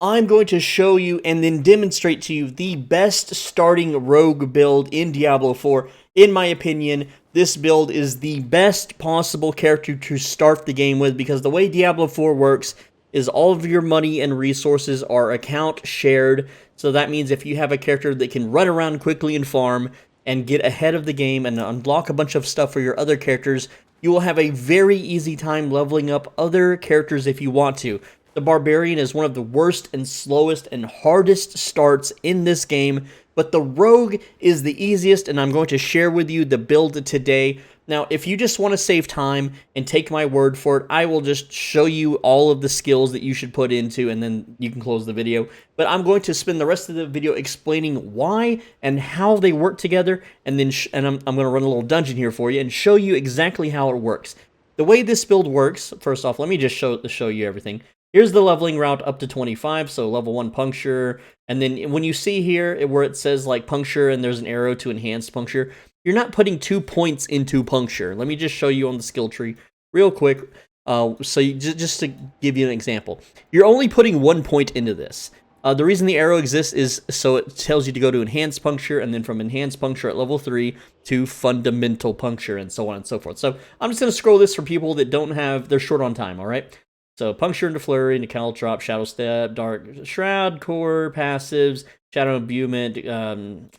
I'm going to show you and then demonstrate to you the best starting rogue build in Diablo 4. In my opinion, this build is the best possible character to start the game with, because the way Diablo 4 works is all of your money and resources are account shared. So that means if you have a character that can run around quickly and farm and get ahead of the game and unlock a bunch of stuff for your other characters, you will have a very easy time leveling up other characters if you want to. The Barbarian is one of the worst and slowest and hardest starts in this game, but the Rogue is the easiest, and I'm going to share with you the build today. Now, if you just want to save time and take my word for it, I will just show you all of the skills that you should put into, and then you can close the video. But I'm going to spend the rest of the video explaining why and how they work together, and then I'm going to run a little dungeon here for you and show you exactly how it works. The way this build works, first off, let me just show you everything. Here's the leveling route up to 25, so level 1 puncture, and then when you see here where it says like puncture and there's an arrow to enhanced puncture, you're not putting 2 points into puncture. Let me just show you on the skill tree real quick, so just to give you an example. You're only putting 1 point into this. The reason the arrow exists is so it tells you to go to enhanced puncture, and then from enhanced puncture at level 3 to fundamental puncture, and so on and so forth. So I'm just going to scroll this for people that don't have, they're short on time, all right? So puncture into flurry, into caltrop, shadow step, dark shroud, core passives, shadow imbuement,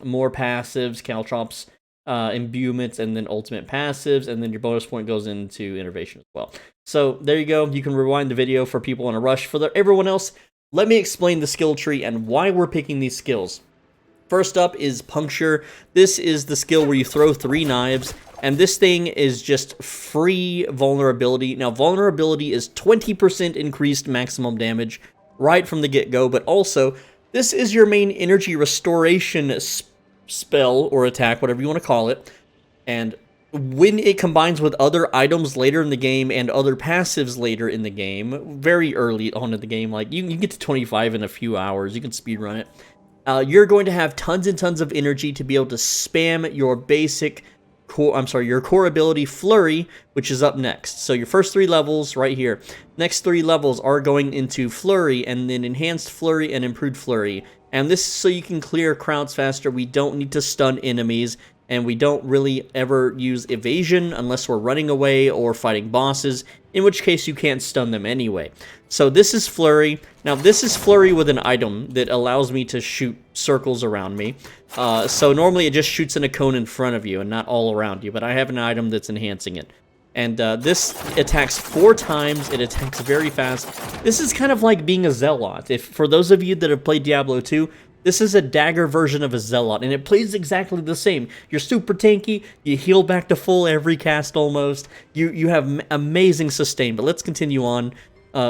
more passives, caltrops, imbuements, and then ultimate passives, and then your bonus point goes into innervation as well. So there you go. You can rewind the video for people in a rush. For everyone else, let me explain the skill tree and why we're picking these skills. First up is puncture. This is the skill where you throw 3 knives, and this thing is just free vulnerability. Now, vulnerability is 20% increased maximum damage right from the get-go, but also, this is your main energy restoration spell or attack, whatever you want to call it, and when it combines with other items later in the game and other passives later in the game, very early on in the game, like you can get to 25 in a few hours, you can speedrun it, you're going to have tons and tons of energy to be able to spam your basic your core ability, Flurry, which is up next. So your first 3 levels right here. Next 3 levels are going into Flurry, and then Enhanced Flurry and Improved Flurry. And this is so you can clear crowds faster. We don't need to stun enemies, and we don't really ever use evasion unless we're running away or fighting bosses, in which case you can't stun them anyway. So this is Flurry. Now this is Flurry with an item that allows me to shoot circles around me. So normally it just shoots in a cone in front of you and not all around you, but I have an item that's enhancing it. And this attacks 4 times, it attacks very fast. This is kind of like being a Zealot. For those of you that have played Diablo 2, this is a dagger version of a Zealot, and it plays exactly the same. You're super tanky, you heal back to full every cast almost, you have amazing sustain, but let's continue on.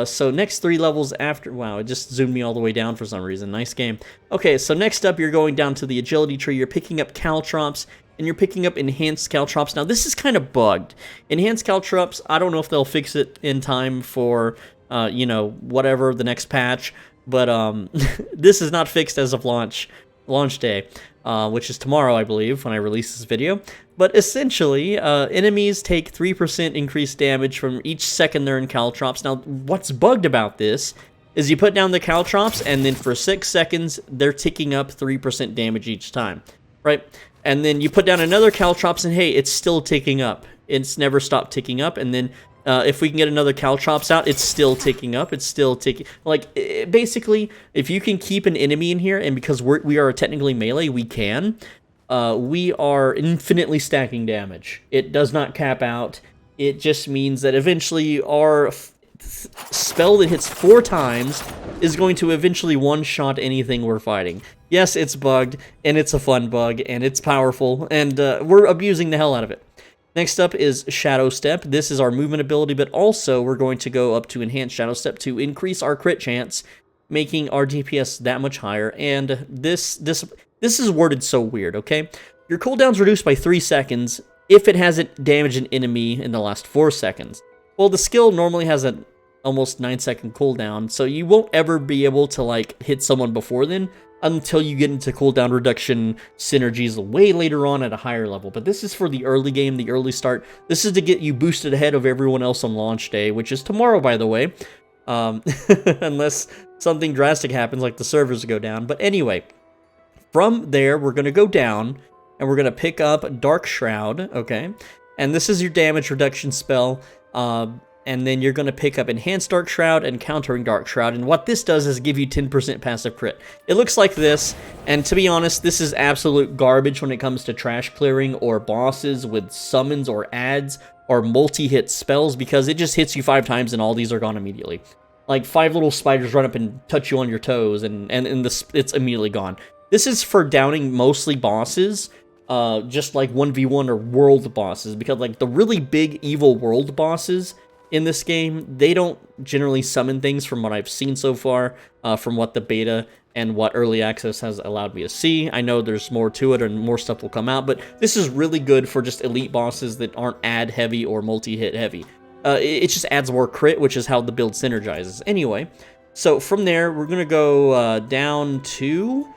So next 3 levels after, wow, it just zoomed me all the way down for some reason, nice game. Okay, so next up you're going down to the agility tree, you're picking up caltrops, and you're picking up enhanced caltrops. Now this is kind of bugged. Enhanced caltrops, I don't know if they'll fix it in time for, you know, whatever, the next patch, but this is not fixed as of launch day, which is tomorrow, I believe, when I release this video. But essentially, enemies take 3% increased damage from each second they're in caltrops. Now, what's bugged about this is you put down the caltrops, and then for 6 seconds, they're ticking up 3% damage each time, right? And then you put down another caltrops, and hey, it's still ticking up. It's never stopped ticking up, and then if we can get another caltrops out, it's still ticking up. It's still ticking. Like, basically, if you can keep an enemy in here, and because we are technically melee, we can, we are infinitely stacking damage. It does not cap out. It just means that eventually our spell that hits 4 times is going to eventually one-shot anything we're fighting. Yes, it's bugged, and it's a fun bug, and it's powerful, and we're abusing the hell out of it. Next up is Shadow Step. This is our movement ability, but also we're going to go up to Enhanced Shadow Step to increase our crit chance, making our DPS that much higher. And this is worded so weird, okay? Your cooldown's reduced by 3 seconds if it hasn't damaged an enemy in the last 4 seconds. Well, the skill normally has an almost 9-second cooldown, so you won't ever be able to, like, hit someone before then, until you get into cooldown reduction synergies way later on at a higher level. But this is for the early game, the early start. This is to get you boosted ahead of everyone else on launch day, which is tomorrow, by the way. Unless something drastic happens, like the servers go down. But anyway, from there, we're going to go down, and we're going to pick up Dark Shroud, okay? And this is your damage reduction spell, and then you're going to pick up Enhanced Dark Shroud and Countering Dark Shroud, and what this does is give you 10% passive crit. It looks like this, and to be honest, this is absolute garbage when it comes to trash clearing or bosses with summons or adds or multi-hit spells, because it just hits you 5 times and all these are gone immediately. Like 5 little spiders run up and touch you on your toes, and it's immediately gone. This is for downing mostly bosses, just like 1v1 or world bosses, because like the really big evil world bosses in this game, they don't generally summon things from what I've seen so far, from what the beta and what early access has allowed me to see. I know there's more to it and more stuff will come out, but this is really good for just elite bosses that aren't add heavy or multi-hit heavy. It just adds more crit, which is how the build synergizes. Anyway, so from there, we're going to go down to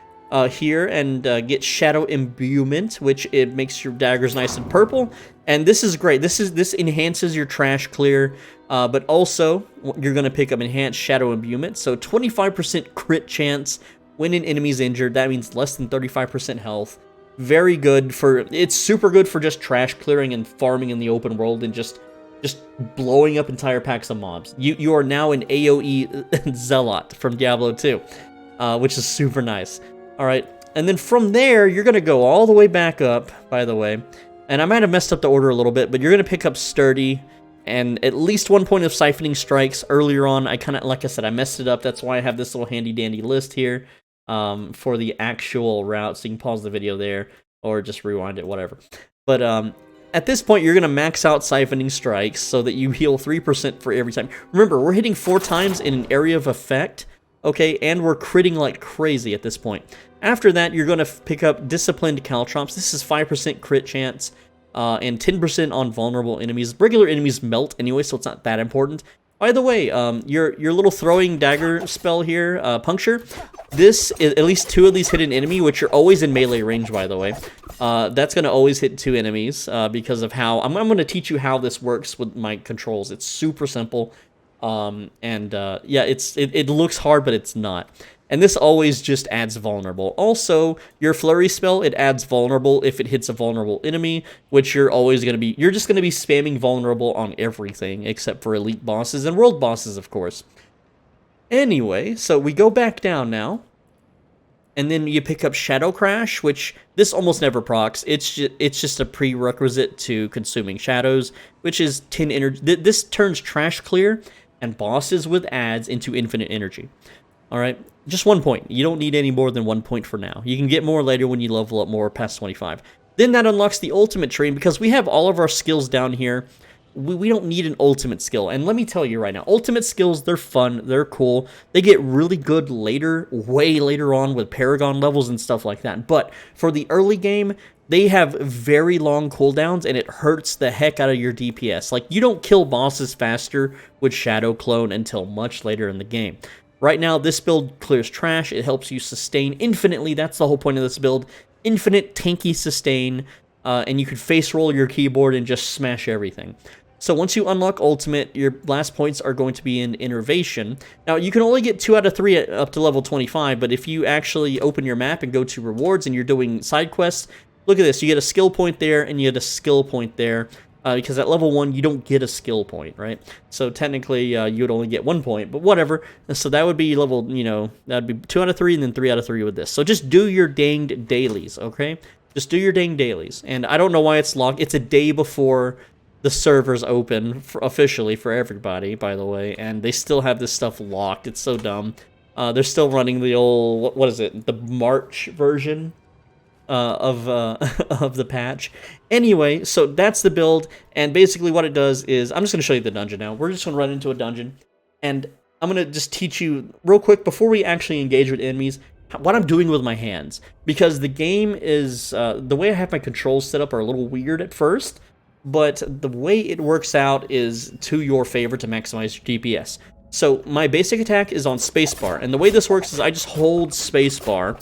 here and get Shadow Imbuement, which it makes your daggers nice and purple. And this is great. This enhances your trash clear, but also you're going to pick up Enhanced Shadow Imbuement. So 25% crit chance when an enemy's injured. That means less than 35% health. Very good for, it's super good for just trash clearing and farming in the open world and just blowing up entire packs of mobs. You are now an AoE Zealot from Diablo 2, which is super nice. Alright, and then from there, you're going to go all the way back up, by the way. And I might have messed up the order a little bit, but you're going to pick up Sturdy and at least 1 point of Siphoning Strikes. Earlier on, I kind of, like I said, I messed it up. That's why I have this little handy-dandy list here for the actual route. So you can pause the video there or just rewind it, whatever. But at this point, you're going to max out Siphoning Strikes so that you heal 3% for every time. Remember, we're hitting 4 times in an area of effect, okay, and we're critting like crazy at this point. After that, you're going to pick up Disciplined Caltrops. This is 5% crit chance and 10% on vulnerable enemies. Regular enemies melt anyway, so it's not that important. By the way, your little throwing dagger spell here, Puncture, this is at least 2 of these hit an enemy, which are always in melee range, by the way. That's going to always hit 2 enemies because of how... I'm going to teach you how this works with my controls. It's super simple. Yeah, it looks hard, but it's not. And this always just adds vulnerable. Also, your flurry spell, it adds vulnerable if it hits a vulnerable enemy, which you're always going to be... You're just going to be spamming vulnerable on everything, except for elite bosses and world bosses, of course. Anyway, so we go back down now. And then you pick up Shadow Crash, which this almost never procs. It's just a prerequisite to consuming shadows, which is 10 energy. This turns trash clear and bosses with adds into infinite energy. Alright, just 1 point. You don't need any more than 1 point for now. You can get more later when you level up more past 25. Then that unlocks the ultimate tree, and because we have all of our skills down here, we don't need an ultimate skill. And let me tell you right now, ultimate skills, they're fun, they're cool. They get really good later, way later on with Paragon levels and stuff like that. But for the early game, they have very long cooldowns, and it hurts the heck out of your DPS. Like, you don't kill bosses faster with Shadow Clone until much later in the game. Right now, this build clears trash. It helps you sustain infinitely. That's the whole point of this build. Infinite tanky sustain, and you can face roll your keyboard and just smash everything. So once you unlock Ultimate, your last points are going to be in Innervation. Now, you can only get 2 out of 3 up to level 25, but if you actually open your map and go to rewards and you're doing side quests, look at this. You get a skill point there, and you get a skill point there. Because at level 1, you don't get a skill point, right? So technically, you would only get 1 point, but whatever. So that would be level, you know, that would be 2 out of 3 and then 3 out of 3 with this. So just do your danged dailies, okay? Just do your dang dailies. And I don't know why it's locked. It's a day before the servers open officially for everybody, by the way, and they still have this stuff locked. It's so dumb. They're still running the old, what is it, the March version of the patch. Anyway, so that's the build, and basically what it does is, I'm just going to show you the dungeon now. We're just going to run into a dungeon, and I'm going to just teach you real quick before we actually engage with enemies what I'm doing with my hands, because the game is, the way I have my controls set up are a little weird at first, but the way it works out is to your favor to maximize your DPS. So my basic attack is on spacebar, and the way this works is I just hold spacebar.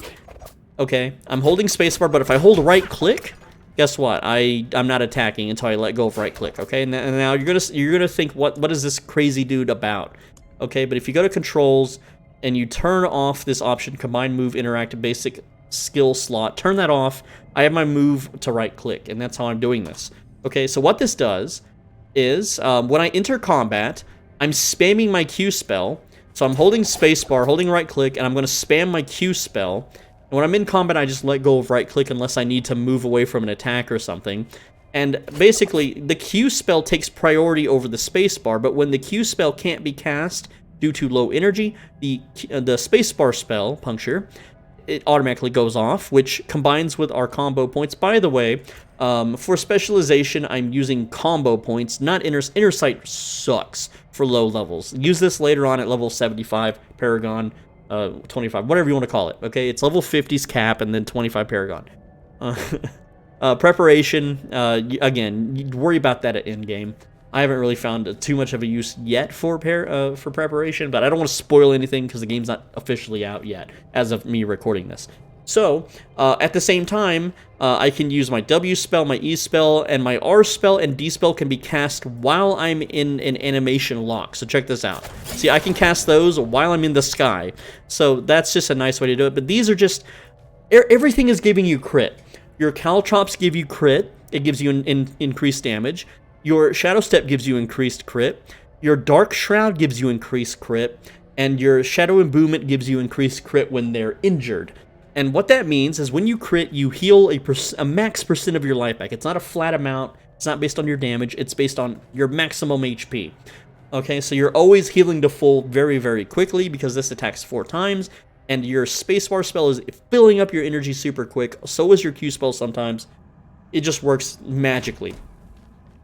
Okay, I'm holding spacebar, but if I hold right click, guess what? I'm not attacking until I let go of right click. Okay, and now you're gonna think, what is this crazy dude about? Okay, but if you go to controls, and you turn off this option, combine move, interact, basic skill slot. Turn that off. I have my move to right click, and that's how I'm doing this. Okay, so what this does is when I enter combat, I'm spamming my Q spell. So I'm holding spacebar, holding right click, and I'm going to spam my Q spell. And when I'm in combat, I just let go of right click unless I need to move away from an attack or something. And basically, the Q spell takes priority over the spacebar, but when the Q spell can't be cast due to low energy, the spacebar spell, Puncture, it automatically goes off, which combines with our combo points. By the way, for specialization, I'm using combo points, not inner sight sucks for low levels. Use this later on at level 75, Paragon, 25, whatever you want to call it, okay? It's level 50's cap, and then 25 Paragon. Preparation, again, you worry about that at endgame. I haven't really found too much of a use yet for preparation, but I don't want to spoil anything because the game's not officially out yet as of me recording this. So, at the same time, I can use my W spell, my E spell, and my R spell and D spell can be cast while I'm in an animation lock. So check this out. See, I can cast those while I'm in the sky. So that's just a nice way to do it. But these are just... everything is giving you crit. Your Caltrops give you crit. It gives you increased damage. Your Shadow Step gives you increased crit. Your Dark Shroud gives you increased crit. And your Shadow Imbuement gives you increased crit when they're injured. And what that means is when you crit, you heal a max % of your life back. It's not a flat amount. It's not based on your damage. It's based on your maximum HP. Okay, so you're always healing to full very, very quickly because this attacks 4 times. And your spacebar spell is filling up your energy super quick. So is your Q spell sometimes. It just works magically.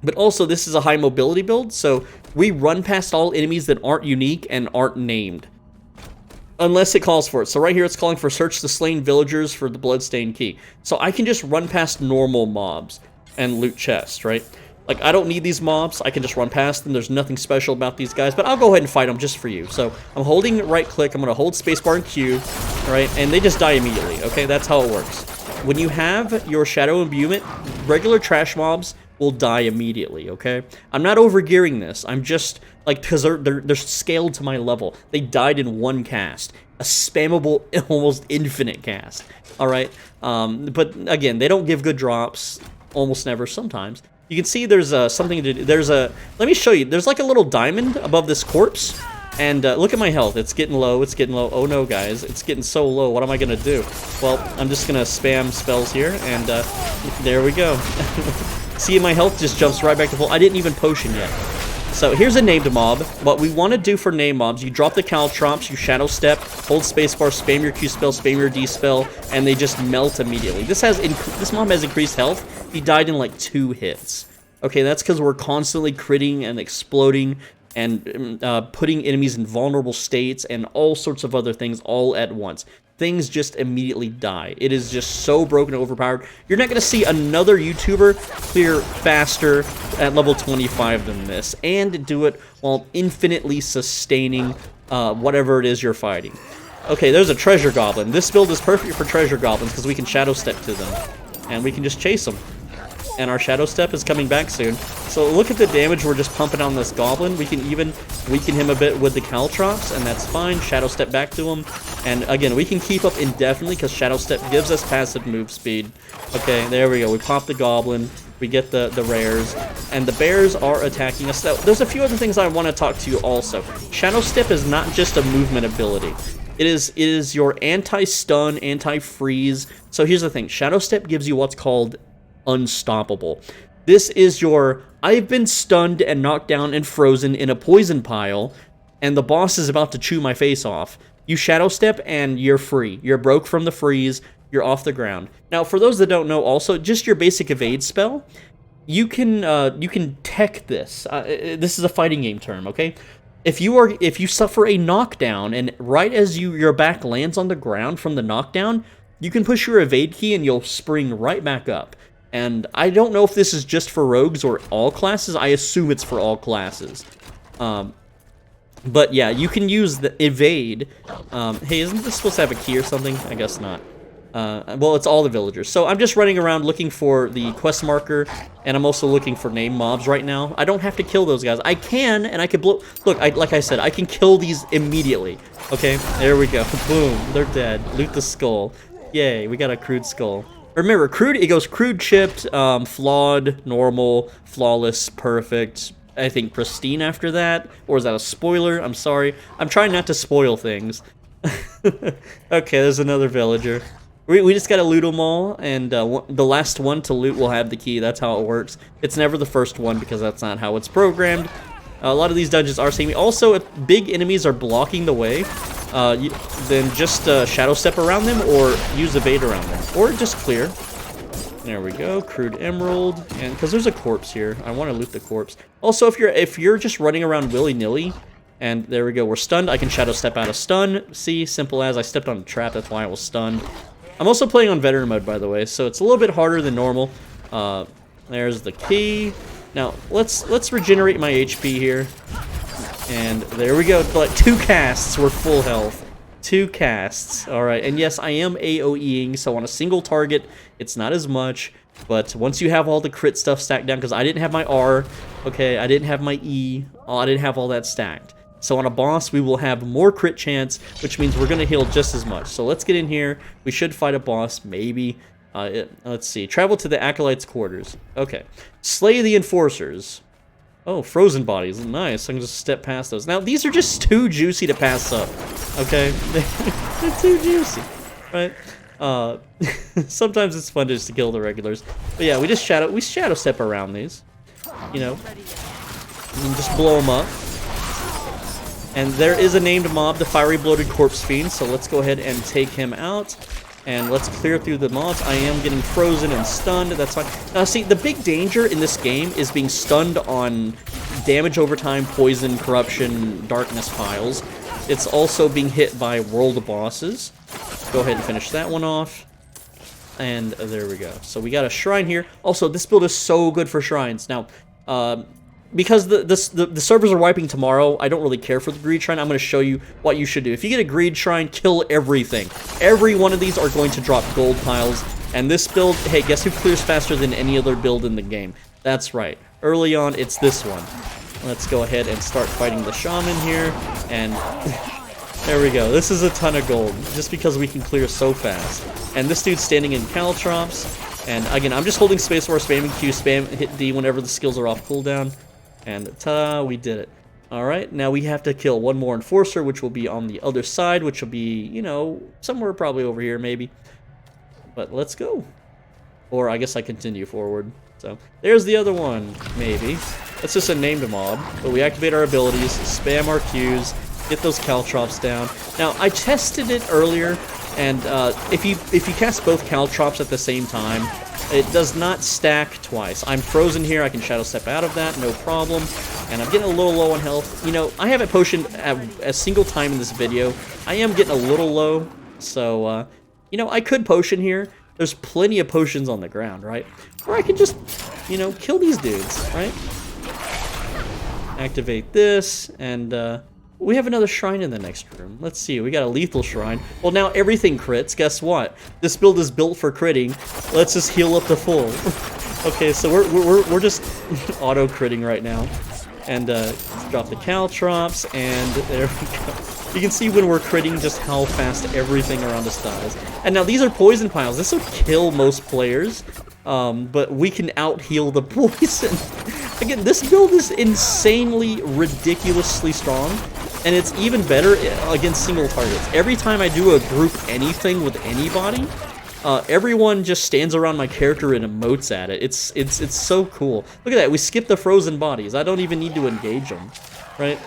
But also, this is a high mobility build, so we run past all enemies that aren't unique and aren't named. Unless it calls for it. So right here, it's calling for search the slain villagers for the bloodstained key. So I can just run past normal mobs and loot chests, right? Like, I don't need these mobs. I can just run past them. There's nothing special about these guys, but I'll go ahead and fight them just for you. So I'm holding right click. I'm going to hold spacebar and Q, right? And they just die immediately, okay? That's how it works. When you have your Shadow Imbuement, regular trash mobs will die immediately, okay? I'm not overgearing this. I'm just, like, because they're scaled to my level. They died in one cast. A spammable, almost infinite cast, all right? But, again, they don't give good drops. Almost never, sometimes. You can see there's something to do. Let me show you. There's like a little diamond above this corpse. And look at my health. It's getting low. It's getting low. Oh no, guys. It's getting so low. What am I going to do? Well, I'm just going to spam spells here. And there we go. See, my health just jumps right back to full. I didn't even potion yet. So here's a named mob. What we want to do for named mobs, you drop the Caltrops, you Shadow Step, hold spacebar, spam your Q spell, spam your D spell, and they just melt immediately. This mob has increased health. He died in like 2 hits. Okay, that's because we're constantly critting and exploding and putting enemies in vulnerable states and all sorts of other things all at once. Things just immediately die. It is just so broken and overpowered. You're not going to see another YouTuber clear faster at level 25 than this, and do it while infinitely sustaining whatever it is you're fighting. Okay, there's a treasure goblin. This build is perfect for treasure goblins because we can Shadow Step to them, and we can just chase them. And our Shadow Step is coming back soon. So look at the damage we're just pumping on this goblin. We can even weaken him a bit with the Caltrops, and that's fine. Shadow Step back to him. And again, we can keep up indefinitely because Shadow Step gives us passive move speed. Okay, there we go. We pop the goblin. We get the rares. And the bears are attacking us. Now, there's a few other things I want to talk to you also. Shadow Step is not just a movement ability. It is your anti-stun, anti-freeze. So here's the thing. Shadow Step gives you what's called unstoppable. This is your, I've been stunned and knocked down and frozen in a poison pile, and the boss is about to chew my face off. You Shadow Step and you're free. You're broke from the freeze. You're off the ground. Now, for those that don't know, also, just your basic evade spell, you can tech this. This is a fighting game term, okay? If you suffer a knockdown, and right as your back lands on the ground from the knockdown, you can push your evade key and you'll spring right back up. And I don't know if this is just for rogues or all classes. I assume it's for all classes. But yeah, you can use the evade. Hey, isn't this supposed to have a key or something? I guess not. Well, it's all the villagers. So I'm just running around looking for the quest marker, and I'm also looking for named mobs right now. I don't have to kill those guys. I can, and I can blow... Look, like I said, I can kill these immediately. Okay, there we go. Boom, they're dead. Loot the skull. Yay, we got a crude skull. Remember, crude, it goes crude, chipped, flawed, normal, flawless, perfect, I think pristine after that. Or is that a spoiler? I'm sorry. I'm trying not to spoil things. Okay, there's another villager. We just gotta loot them all, and the last one to loot will have the key. That's how it works. It's never the first one, because that's not how it's programmed. A lot of these dungeons are samey. Also, if big enemies are blocking the way, then just shadow step around them, or use evade around them, or just clear. There we go, crude emerald, and because there's a corpse here, I want to loot the corpse. Also, if you're just running around willy-nilly, and there we go, we're stunned, I can shadow step out of stun. See, simple as, I stepped on a trap, that's why I was stunned. I'm also playing on veteran mode, by the way, so it's a little bit harder than normal. There's the key. Now, let's regenerate my HP here. And there we go, like 2 casts, we're full health. 2 casts, alright, and yes, I am AoEing, so on a single target, it's not as much, but once you have all the crit stuff stacked down, because I didn't have my R, okay, I didn't have my E, I didn't have all that stacked. So on a boss, we will have more crit chance, which means we're going to heal just as much. So let's get in here. We should fight a boss, maybe. Let's see. Travel to the Acolyte's quarters. Okay. Slay the Enforcers. Oh, frozen bodies. Nice. I can just step past those. Now, these are just too juicy to pass up. Okay? They're too juicy. Right? Sometimes it's fun just to kill the regulars. But yeah, we shadow step around these. You know. And just blow them up. And there is a named mob, the Fiery Bloated Corpse Fiend, so let's go ahead and take him out. And let's clear through the mobs. I am getting frozen and stunned, that's fine. Now see, the big danger in this game is being stunned on damage over time, poison, corruption, darkness piles. It's also being hit by world bosses. Go ahead and finish that one off. And there we go. So we got a shrine here. Also, this build is so good for shrines. Now, because the servers are wiping tomorrow, I don't really care for the greed shrine. I'm going to show you what you should do. If you get a greed shrine, kill everything. Every one of these are going to drop gold piles. And this build, hey, guess who clears faster than any other build in the game? That's right. Early on, it's this one. Let's go ahead and start fighting the shaman here. And there we go. This is a ton of gold, just because we can clear so fast. And this dude's standing in caltrops. And again, I'm just holding spacebar, spamming Q, hit D whenever the skills are off cooldown. And ta-da, we did it. Alright, now we have to kill one more Enforcer, which will be on the other side, which will be, you know, somewhere probably over here, maybe. But let's go. Or I guess I continue forward. So, there's the other one, maybe. That's just a named mob. But we activate our abilities, spam our Qs, get those caltrops down. Now, I tested it earlier, and if you cast both caltrops at the same time, it does not stack twice. I'm frozen here. I can shadow step out of that, no problem. And I'm getting a little low on health. You know, I haven't potioned a single time in this video. I am getting a little low. So, you know, I could potion here. There's plenty of potions on the ground, right? Or I could just, you know, kill these dudes, right? Activate this, and we have another shrine in the next room. Let's see, we got a lethal shrine. Well, now everything crits. Guess what? This build is built for critting. Let's just heal up to full. Okay, so we're just auto critting right now. And drop the caltrops, and there we go. You can see when we're critting just how fast everything around us dies. And now these are poison piles. This would kill most players, but we can out-heal the poison. Again, this build is insanely, ridiculously strong, and it's even better against single targets. Every time I do a group anything with anybody, everyone just stands around my character and emotes at it. It's so cool. Look at that, we skip the frozen bodies. I don't even need to engage them, right?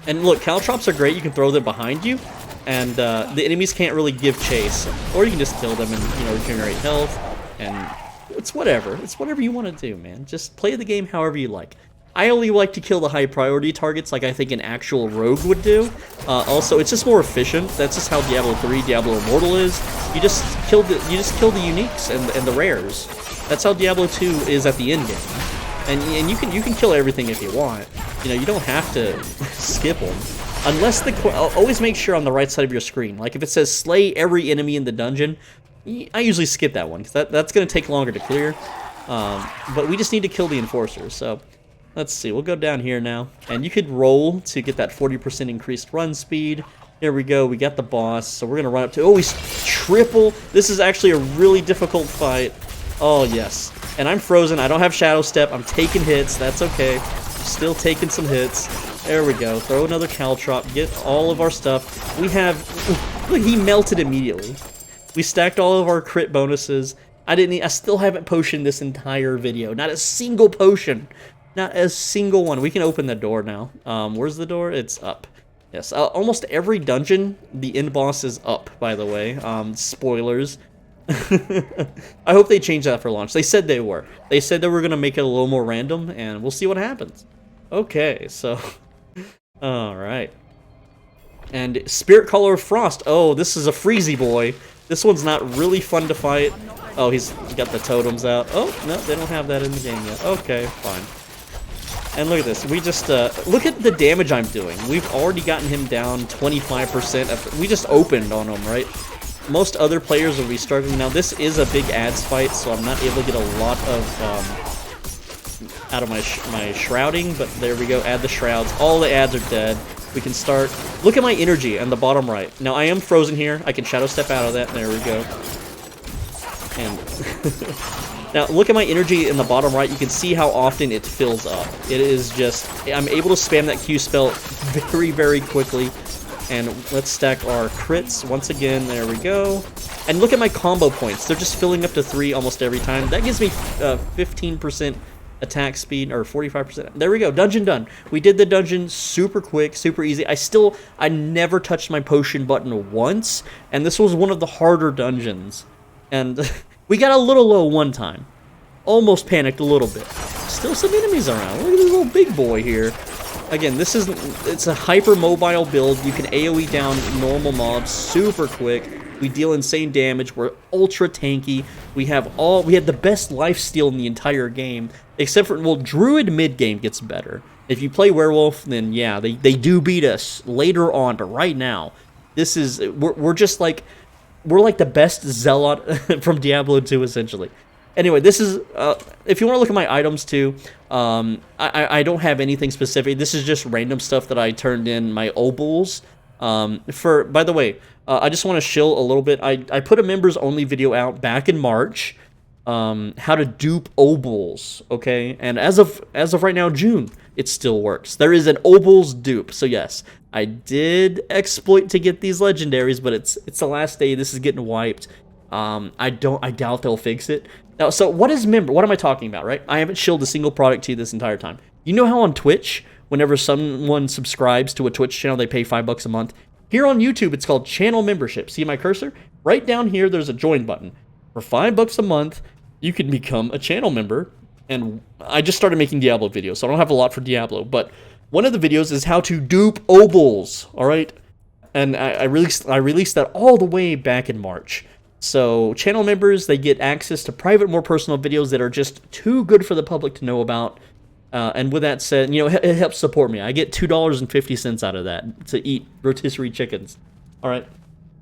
And look, caltrops are great. You can throw them behind you, and the enemies can't really give chase. Or you can just kill them and, you know, regenerate health, and it's whatever. It's whatever you want to do, man. Just play the game however you like. I only like to kill the high priority targets like I think an actual rogue would do. Also, it's just more efficient. That's just how Diablo 3, Diablo Immortal is. You just kill the uniques and the rares. That's how Diablo 2 is at the end game. And you can kill everything if you want. You know, you don't have to skip them. Unless always make sure on the right side of your screen. Like if it says slay every enemy in the dungeon, I usually skip that one because that's going to take longer to clear. But we just need to kill the enforcers. So let's see. We'll go down here now, and you could roll to get that 40% increased run speed. Here we go. We got the boss. So we're going to run up to... Oh, he's triple. This is actually a really difficult fight. Oh, yes. And I'm frozen. I don't have Shadow Step. I'm taking hits. That's okay. Still taking some hits. There we go. Throw another Caltrop. Get all of our stuff. We have... Look, he melted immediately. We stacked all of our crit bonuses. I still haven't potioned this entire video. Not a single potion. Not a single one. We can open the door now. Where's the door? It's up. Yes, almost every dungeon, the end boss is up, by the way. Spoilers. I hope they change that for launch. They said they were. They said they were going to make it a little more random, and we'll see what happens. Okay, so... Alright. And Spirit Color of Frost. Oh, this is a freezy boy. This one's not really fun to fight. Oh, he's got the totems out. Oh, no, they don't have that in the game yet. Okay, fine. And look at this. We just, look at the damage I'm doing. We've already gotten him down 25%. We just opened on him, right? Most other players will be struggling. Now, this is a big ads fight, so I'm not able to get a lot of, out of my shrouding, but there we go. Add the shrouds. All the ads are dead. We can start. Look at my energy on the bottom right. Now, I am frozen here. I can shadow step out of that. There we go. And... Now, look at my energy in the bottom right. You can see how often it fills up. It is just... I'm able to spam that Q spell very, very quickly. And let's stack our crits once again. There we go. And look at my combo points. They're just filling up to 3 almost every time. That gives me 15% attack speed, or 45%. There we go. Dungeon done. We did the dungeon super quick, super easy. I never touched my potion button once. And this was one of the harder dungeons. And... We got a little low one time. Almost panicked a little bit. Still some enemies around. Look at this little big boy here. Again, it's a hyper-mobile build. You can AoE down normal mobs super quick. We deal insane damage. We're ultra tanky. We had the best lifesteal in the entire game. Except for, well, Druid mid-game gets better. If you play Werewolf, then yeah, they do beat us later on. But right now, we're just like... We're like the best Zealot from Diablo 2, essentially. Anyway, this is... if you want to look at my items, too, I don't have anything specific. This is just random stuff that I turned in my obols. By the way, I just want to shill a little bit. I put a members-only video out back in March. How to dupe obols, okay? And as of right now, June, it still works. There is an obols dupe, so yes. I did exploit to get these legendaries, but it's the last day. This is getting wiped. I doubt they'll fix it. Now, so what am I talking about, right? I haven't shilled a single product to you this entire time. You know how on Twitch, whenever someone subscribes to a Twitch channel, they pay $5 a month? Here on YouTube, it's called channel membership. See my cursor? Right down here, there's a join button. For $5 a month, you can become a channel member. And I just started making Diablo videos, so I don't have a lot for Diablo, but one of the videos is how to dupe obols, all right? And I released that all the way back in March. So channel members, they get access to private, more personal videos that are just too good for the public to know about. And with that said, you know, it helps support me. I get $2.50 out of that to eat rotisserie chickens. All right.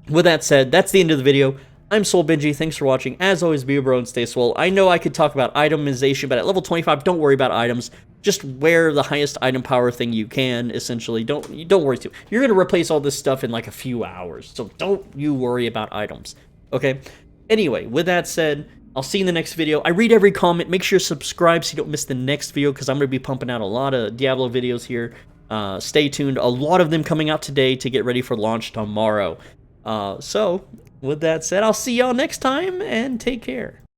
With that said, that's the end of the video. I'm Soul Benji. Thanks for watching. As always, be a bro and stay swole. I know I could talk about itemization, but at level 25, don't worry about items. Just wear the highest item power thing you can, essentially. Don't worry too. You're going to replace all this stuff in like a few hours, so don't you worry about items, okay? Anyway, with that said, I'll see you in the next video. I read every comment. Make sure you subscribe so you don't miss the next video, because I'm going to be pumping out a lot of Diablo videos here. Stay tuned. A lot of them coming out today to get ready for launch tomorrow. So, with that said, I'll see y'all next time, and take care.